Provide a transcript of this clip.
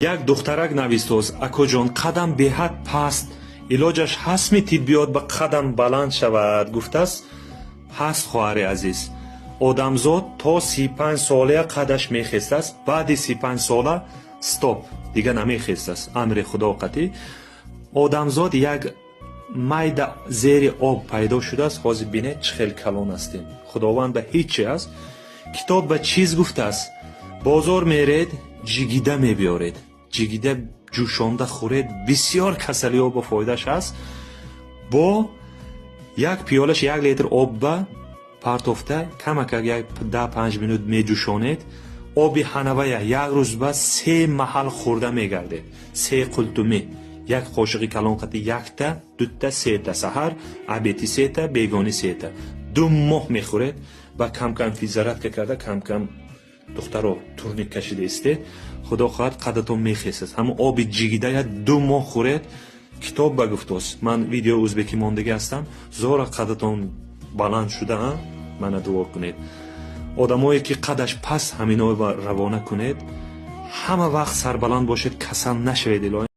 یک دخترک نویست اکو جان قدم به حد پست علاجش حسم تیبیات به قدم بلند شود گفته است هست خواهر عزیز آدمزاد تا 35 ساله قدش میخست است بعد 35 ساله استاپ دیگه نمیخست است امر خدا قطعی آدمزاد یک مید زیر آب پیدا شده است حاضر بینه چه خیلی کلان هستیم خداوند به هیچ چی است کتاب به چیز گفته است بازار میرید جگیده میبیارید جگیده جوشانده خورید بسیار کسلی ها با فایدهش هست با یک پیالش 1 لیتر آب به پرتافته کمک یک 10-5 minut میجوشانید آبی حنوه یک روز به 3 محل خورده میگردید 3 قلتمی یک قاشق کلان قطعی 1 تا 2 تا 3 تا سحر عبیتی 3 تا بیگانی 3 تا 2 ماه میخورید و کم کم فیزارت که کرده کم کم دختر رو تورنیک کشیده استه خدا خواهد قدتون میخیست همون آب جگیده 2 ماه خورید کتاب بگفته است من ویدیو ازبکی ماندگی هستم زورا قدتون بلند شده من دعا کنید آدمایی که قدش پس همین ها روانه کنید همه وقت سربلند باشید کسل نشوید